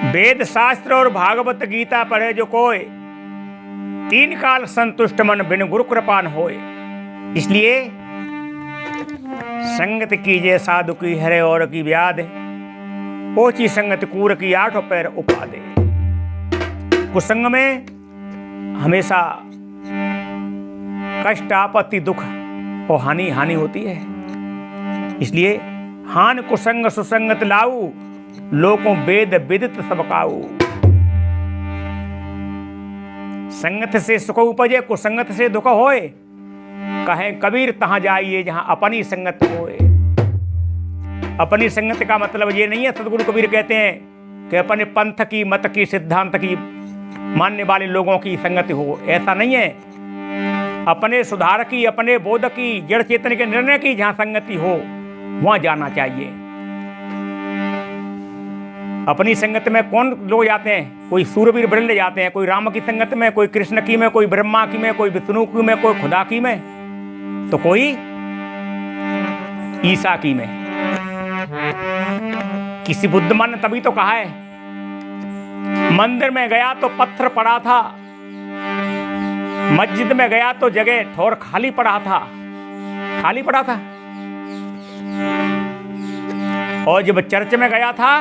वेद शास्त्र और भागवत गीता पढ़े जो कोय, तीन काल संतुष्ट मन बिन गुरु कृपा न होए। इसलिए संगत कीजिए साधु की हरे और की व्याध, ओची संगत कूर की आठों पैर उपादे। कुसंग में हमेशा कष्ट आपत्ति दुख और हानि होती है। इसलिए हान कुसंग सुसंगत लाऊ, लोकों वेद विदित सबकाऊ। संगत से सुख उपजे, कुसंगत से दुख होए। कहे कबीर तहां जाइए जहां अपनी संगत होए। अपनी संगत का मतलब ये नहीं है, सदगुरु कबीर कहते हैं कि अपने पंथ की मत की सिद्धांत की मानने वाले लोगों की संगति हो, ऐसा नहीं है। अपने सुधार की, अपने बोध की, जड़ चेतन के निर्णय की जहां संगति हो वहां जाना चाहिए। अपनी संगत में कौन लोग जाते हैं? कोई सूरवीर वृंद जाते हैं, कोई राम की संगत में, कोई कृष्ण की में, कोई ब्रह्मा की में, कोई विष्णु की में, कोई खुदा की में, तो कोई ईसा की में। किसी बुद्धमान ने तभी तो कहा है, मंदिर में गया तो पत्थर पड़ा था, मस्जिद में गया तो जगह ठोर खाली पड़ा था। और जब चर्च में गया था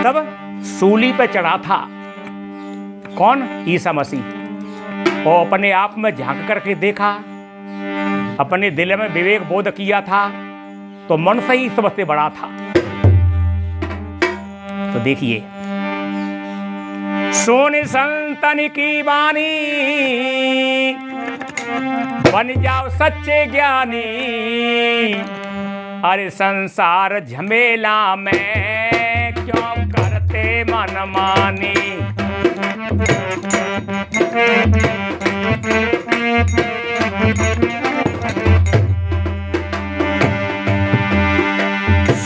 तब सूली पे चढ़ा था। कौन? ईसा मसीह। और अपने आप में झांक करके देखा, अपने दिल में विवेक बोध किया था तो मनुष्य ही सबसे बड़ा था। तो देखिए, सोने संतन की वाणी, बन जाओ सच्चे ज्ञानी। अरे संसार झमेला में क्यों करते मनमानी।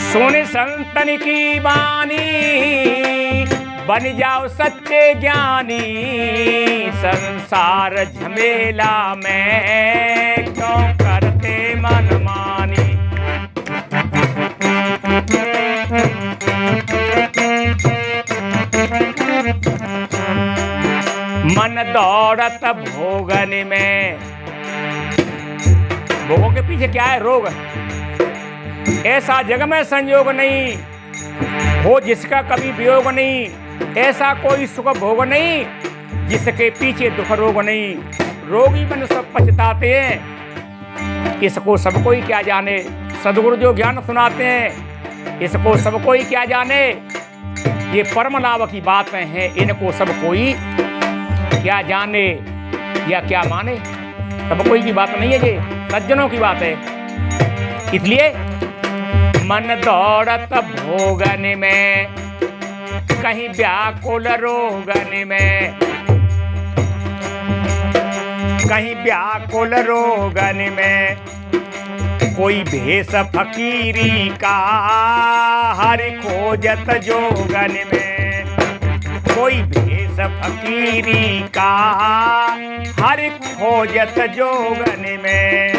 सोने संतन की वाणी, बन जाओ सच्चे ज्ञानी। संसार झमेला में क्यों करते मनमानी। मन दौड़त भोगन में, भोगों के पीछे क्या है? रोग। ऐसा जग में संयोग नहीं हो जिसका कभी वियोग नहीं। ऐसा कोई सुख भोग नहीं जिसके पीछे दुख रोग नहीं। रोगी मन सब पछताते हैं, इसको सब कोई क्या जाने। सदगुरु जो ज्ञान सुनाते हैं, इसको सब कोई क्या जाने। ये परम लाभ की बातें हैं, इनको सब कोई क्या जाने या क्या माने। सब कोई की बात नहीं है, ये सज्जनों की बात है। इसलिए मन दौड़त भोगन में, कहीं व्याकुल रोगन में, कहीं व्याकुल रोगन में। कोई भेष फकीरी का हरि खोजत जोगन में। कोई भेष फकीरी का हरि खोजत जोगन में।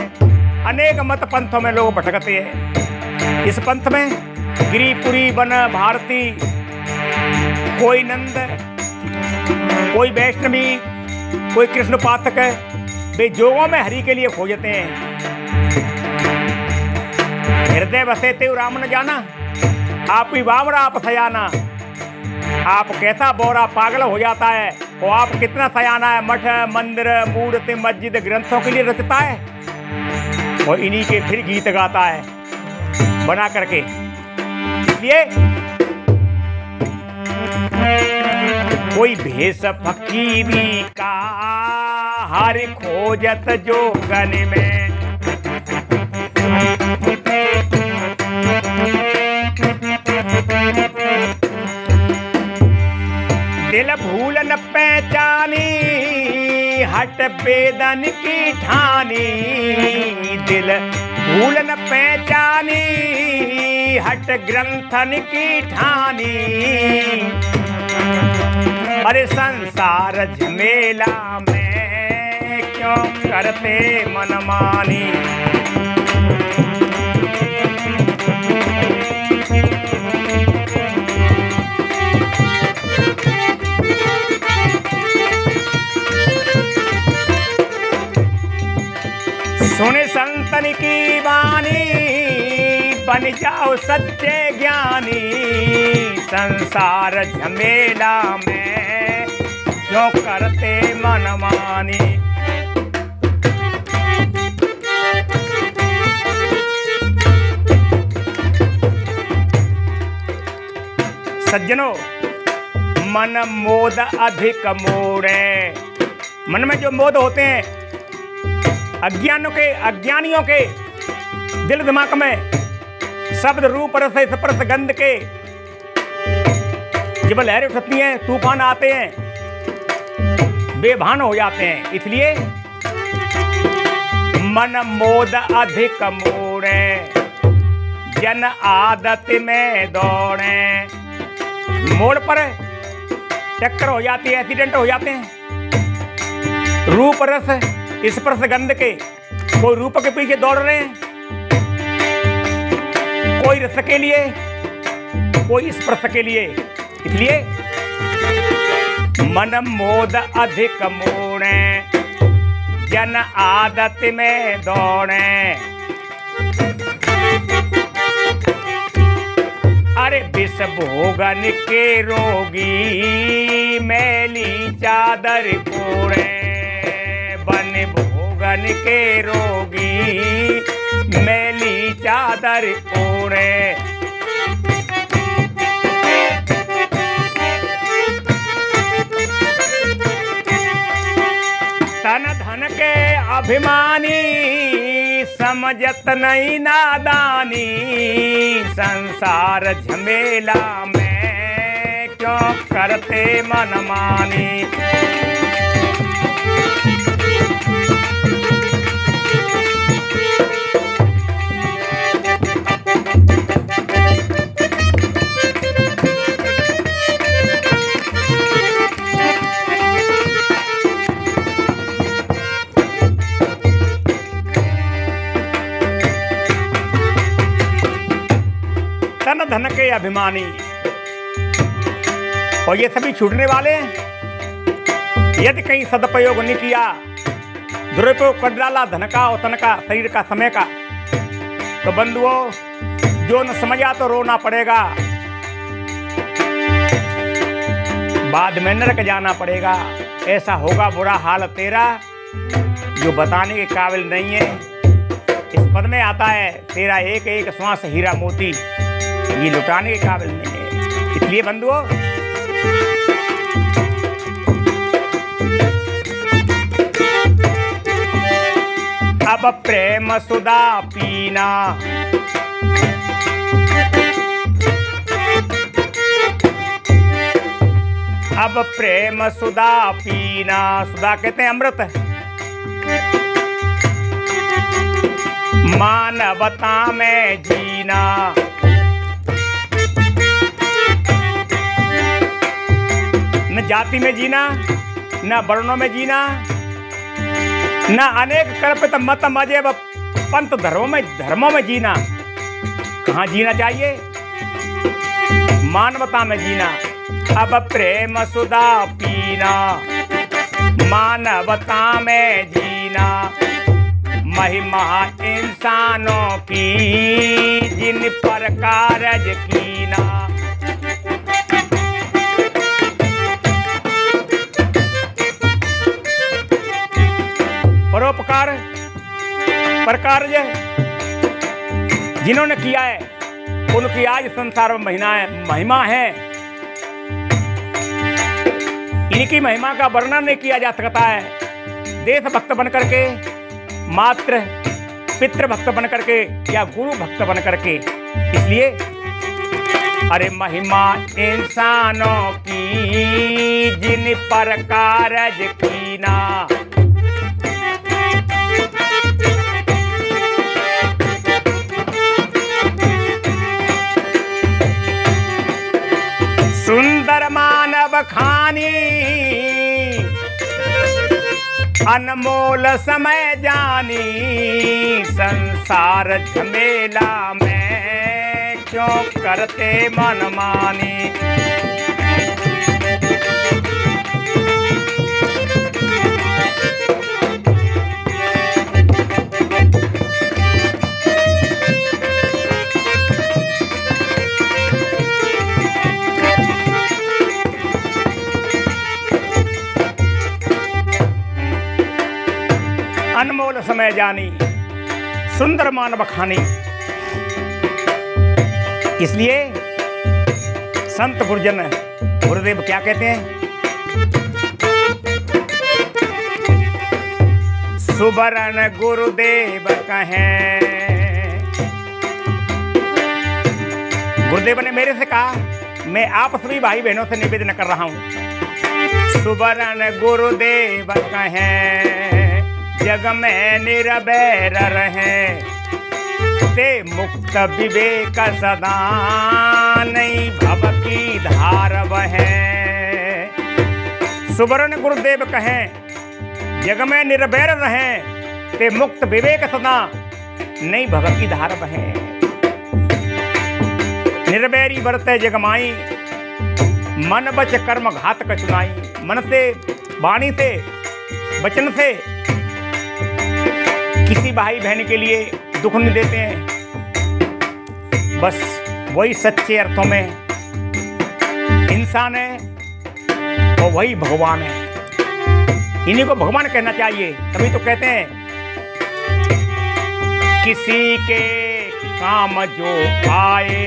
अनेक मत पंथों में लोग भटकते हैं। इस पंथ में गिरिपुरी, वन भारती, कोई नंद, कोई वैष्णवी, कोई कृष्ण पाठक, वे जोगों में हरि के लिए खोजते हैं। हृदय बसे ते राम न जाना, आप ही बावरा आप सयाना। आप कैसा बोरा पागल हो जाता है, और आप कितना सयाना है। मठ मंदिर मूर्ति मस्जिद ग्रंथों के लिए रचता है और इन्हीं के फिर गीत गाता है बना करके। इसलिए कोई भेष फकीरी का हरि खोजत जोगन में। दिल भूल न पहचानी, हट वेदन की ठानी। दिल भूल न पहचानी, हट ग्रंथन की ठानी। अरे संसार झमेला में क्यों करते मनमानी। सुने संतन की वाणी बन जाओ सच्चे ज्ञानी, संसार झमेला में क्यों करते मनमानी। सज्जनों, मन मोद अधिक मोड़े। मन में जो मोद होते हैं अज्ञानियों के दिल दिमाग में, शब्द रूप रस स्पर्श गंध के जब लहरें उठती हैं, तूफान आते हैं, बेभान हो जाते हैं। इसलिए मन मोद अधिक मोड़े, जन आदत में दौड़े। मोड़ पर टक्कर हो जाती है, एक्सीडेंट हो जाते हैं। रूप रस स्पर्श गंध के, कोई रूप के पीछे दौड़ रहे हैं, कोई रस के लिए, कोई स्पर्श के लिए। इसलिए मन मोद अधिक मोड़े, जन आदत में दौड़े। अरे विष भोगन के रोगी मैली चादर कोड़े, बन भोगन के रोगी मैली चादर ओढ़े। तन धन के अभिमानी समझत नहीं नादानी, संसार झमेला में क्यों करते मनमानी। तन धन के अभिमानी, और ये सभी छूटने वाले हैं यदि कहीं सदुपयोग नहीं किया, दुरुपयोग कर डाला धन का और तन का, शरीर का, समय का, तो बंधुओं जो न समझा तो रोना पड़ेगा, बाद में नरक जाना पड़ेगा। ऐसा होगा बुरा हाल तेरा जो बताने के काबिल नहीं है। इस पद में आता है तेरा एक एक श्वास हीरा मोती, ये लुटाने के काबिल नहीं है। इसलिए बंधुओं अब प्रेम सुधा पीना, अब प्रेम सुधा पीना। सुधा कहते हैं अमृत। मानवता में जीना, न जाति में जीना, न वर्णों में जीना, न अनेक कल्पित मत मजेब पंथ धर्मों में जीना। कहाँ जीना चाहिए? मानवता में जीना। अब प्रेम सुधा पीना, मानवता में जीना। महिमा इंसानों की जिन पर कारज कीना। परोपकार पर कार्य जिन्होंने किया है उनकी आज संसार में महिमा है। इनकी महिमा का वर्णन नहीं किया जा सकता है। देश भक्त बन करके, मात्र पितृ भक्त बन करके या गुरु भक्त बन करके। इसलिए अरे महिमा इंसानों की जिन पर कारज कीना। सुंदर मानव खानी अनमोल समय जानी। संसार झमेला में क्यों करते मनमानी। समय जानी, सुंदर मान बखानी। इसलिए संत गुरुजन गुरुदेव क्या कहते हैं? सुबरन गुरुदेव कहें। गुरुदेव ने मेरे से कहा, मैं आप सभी भाई बहनों से निवेदन कर रहा हूं। सुबरन गुरुदेव कहें, जग में निरबैर रहें, ते मुक्त विवेक सदा, नहीं भव की धार बहे। सुबरन गुरुदेव कहें, जग में निर्भैर रहें, ते मुक्त विवेक सदा, नहीं भव की धार बहे। निर्वैरी बरते जग माई, मन बच कर्म घात कचुनाई। मन से, वाणी से, वचन से किसी भाई बहन के लिए दुख नहीं देते हैं। बस वही सच्चे अर्थों में इंसान है और वही भगवान है। इन्हीं को भगवान कहना चाहिए। तभी तो कहते हैं, किसी के काम जो आए,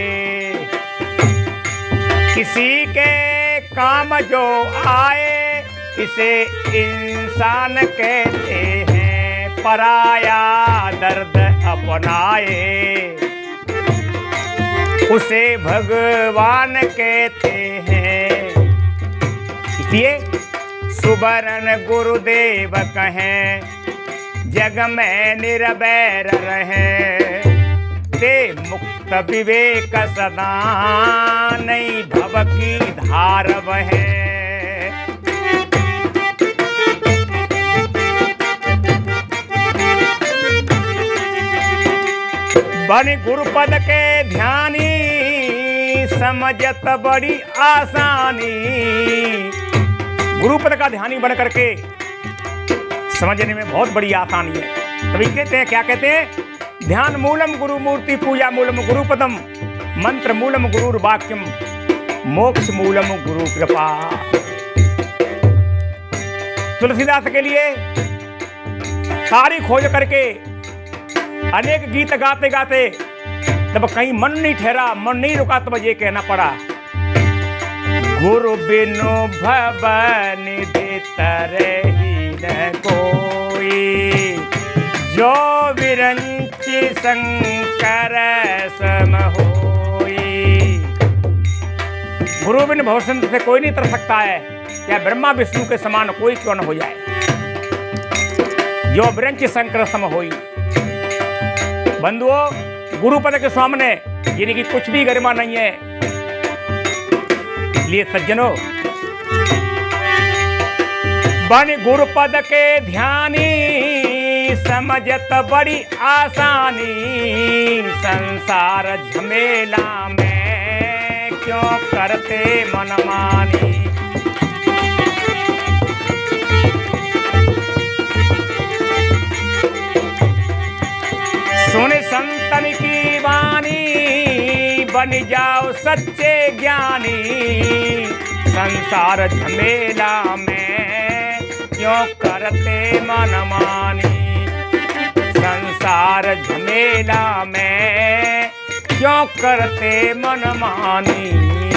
किसी के काम जो आए, इसे इंसान कहते हैं। पराया दर्द अपनाए, उसे भगवान कहते हैं। इसलिए सुबरन गुरुदेव कहें, जग में निर्वैर रहें, ते मुक्त विवेक सदा, नहीं भव की धार बहे। बन गुरुपद के ध्यानी, समझत बड़ी आसानी। गुरुपद का ध्यानी बन करके समझने में बहुत बड़ी आसानी है। तभी कहते हैं, क्या कहते हैं? ध्यान मूलम गुरु मूर्ति, पूजा मूलम गुरुपदम, मंत्र मूलम गुरुर्वाक्यम, मोक्ष मूलम गुरु कृपा। तुलसीदास के लिए सारी खोज करके अनेक गीत गाते गाते तब कहीं मन नहीं ठहरा, मन नहीं रुका, तब ये कहना पड़ा, गुरु बिनु भवन तरही न कोई, जो विरंचि शंकर सम होई। गुरु बिन भवसंत से कोई नहीं तर सकता है, या ब्रह्मा विष्णु के समान कोई क्यों न हो जाए। जो विरंचि शंकर सम होई। बंधुओं, गुरुपद के सामने यानी कि कुछ भी गरिमा नहीं है। इसलिए सज्जनों, बन गुरुपद के ध्यानी, समझत बड़ी आसानी। संसार झमेला में क्यों करते मनमानी। सुन संतन की वाणी, बन जाओ सच्चे ज्ञानी। संसार झमेला में क्यों करते मनमानी। संसार झमेला में क्यों करते मनमानी।